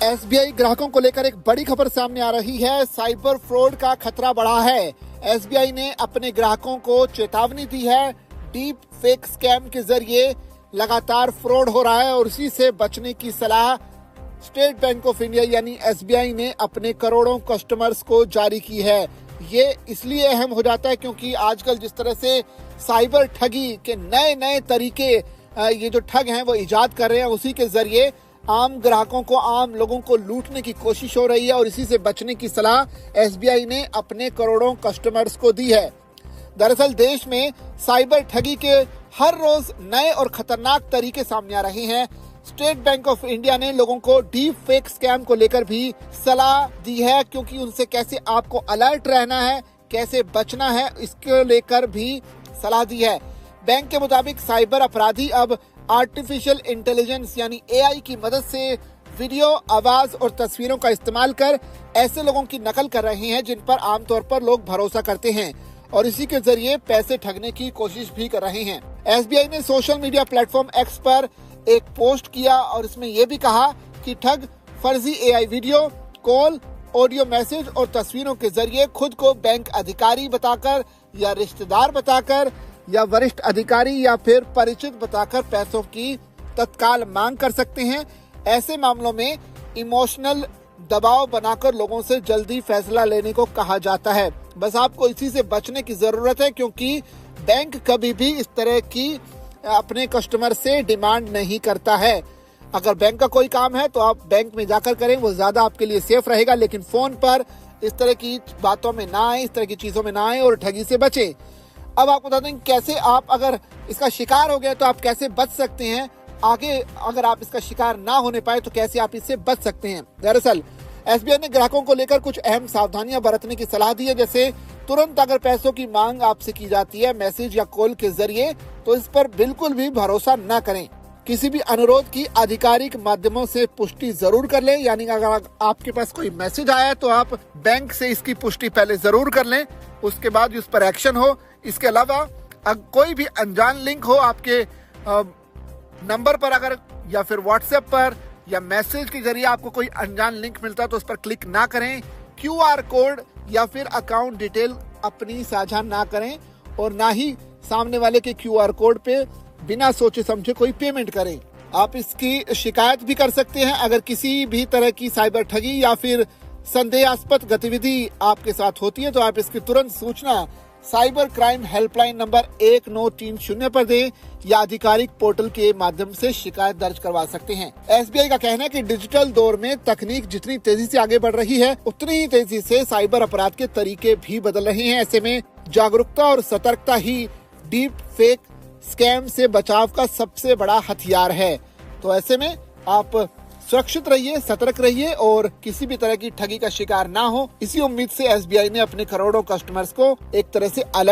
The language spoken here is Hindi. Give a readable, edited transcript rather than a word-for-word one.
एसबीआई ग्राहकों को लेकर एक बड़ी खबर सामने आ रही है। साइबर फ्रॉड का खतरा बढ़ा है। एसबीआई ने अपने ग्राहकों को चेतावनी दी है। डीप फेक स्कैम के जरिए लगातार फ्रॉड हो रहा है और इसी से बचने की सलाह स्टेट बैंक ऑफ इंडिया यानी एसबीआई ने अपने करोड़ों कस्टमर्स को जारी की है। ये इसलिए अहम हो जाता है क्योंकि आजकल जिस तरह से साइबर ठगी के नए नए तरीके ये जो ठग हैं वो इजाद कर रहे हैं, उसी के जरिए आम ग्राहकों को, आम लोगों को लूटने की कोशिश हो रही है और इसी से बचने की सलाह एसबीआई ने अपने करोड़ों कस्टमर्स को दी है। दरअसल देश में साइबर ठगी के हर रोज नए और खतरनाक तरीके सामने आ रहे हैं। स्टेट बैंक ऑफ इंडिया ने लोगों को डीप फेक स्कैम को लेकर भी सलाह दी है क्योंकि उनसे कैसे आपको अलर्ट रहना है, कैसे बचना है, इसको लेकर भी सलाह दी है। बैंक के मुताबिक साइबर अपराधी अब आर्टिफिशियल इंटेलिजेंस यानी एआई की मदद से वीडियो, आवाज और तस्वीरों का इस्तेमाल कर ऐसे लोगों की नकल कर रहे हैं जिन पर आमतौर पर लोग भरोसा करते हैं और इसी के जरिए पैसे ठगने की कोशिश भी कर रहे हैं। एसबीआई ने सोशल मीडिया प्लेटफॉर्म एक्स पर एक पोस्ट किया और इसमें यह भी कहा कि ठग फर्जी AI video, call, audio message और तस्वीरों के जरिए खुद को बैंक अधिकारी बताकर या रिश्तेदार बताकर या वरिष्ठ अधिकारी या फिर परिचित बताकर पैसों की तत्काल मांग कर सकते हैं। ऐसे मामलों में इमोशनल दबाव बनाकर लोगों से जल्दी फैसला लेने को कहा जाता है। बस आपको इसी से बचने की जरूरत है क्योंकि बैंक कभी भी इस तरह की अपने कस्टमर से डिमांड नहीं करता है। अगर बैंक का कोई काम है तो आप बैंक में जाकर करें, वो ज्यादा आपके लिए सेफ रहेगा, लेकिन फोन पर इस तरह की बातों में ना आए, इस तरह की चीजों में ना आए और ठगी से बचें। अब आपको बता दें कैसे आप अगर इसका शिकार हो गए तो आप कैसे बच सकते हैं। आगे अगर आप इसका शिकार ना होने पाए तो कैसे आप इससे बच सकते हैं। दरअसल एसबीआई ने ग्राहकों को लेकर कुछ अहम सावधानियां बरतने की सलाह दी है। जैसे तुरंत अगर पैसों की मांग आपसे की जाती है मैसेज या कॉल के जरिए तो इस पर बिल्कुल भी भरोसा न करें। किसी भी अनुरोध की आधिकारिक माध्यमों से पुष्टि जरूर कर लें, यानी अगर आपके पास कोई मैसेज आया है तो आप बैंक से इसकी पुष्टि पहले जरूर कर लें, उसके बाद उस पर एक्शन हो। इसके अलावा कोई भी अनजान लिंक हो आपके नंबर पर अगर या फिर व्हाट्सएप पर या मैसेज के जरिए आपको कोई अनजान लिंक मिलता है तो उस पर क्लिक ना करें। क्यूआर कोड या फिर अकाउंट डिटेल अपनी साझा ना करें और ना ही सामने वाले के क्यूआर कोड पे बिना सोचे समझे कोई पेमेंट करें। आप इसकी शिकायत भी कर सकते हैं अगर किसी भी तरह की साइबर ठगी या फिर संदेहास्पद गतिविधि आपके साथ होती है तो आप इसकी तुरंत सूचना साइबर क्राइम हेल्पलाइन नंबर 1930 पर दें या आधिकारिक पोर्टल के माध्यम से शिकायत दर्ज करवा सकते हैं। एसबीआई का कहना है कि डिजिटल दौर में तकनीक जितनी तेजी से आगे बढ़ रही है उतनी ही तेजी से साइबर अपराध के तरीके भी बदल रहे हैं। ऐसे में जागरूकता और सतर्कता ही डीप फेक स्कैम से बचाव का सबसे बड़ा हथियार है। तो ऐसे में आप सुरक्षित रहिए, सतर्क रहिए और किसी भी तरह की ठगी का शिकार ना हो। इसी उम्मीद से एसबीआई ने अपने करोड़ों कस्टमर्स को एक तरह से अलर्ट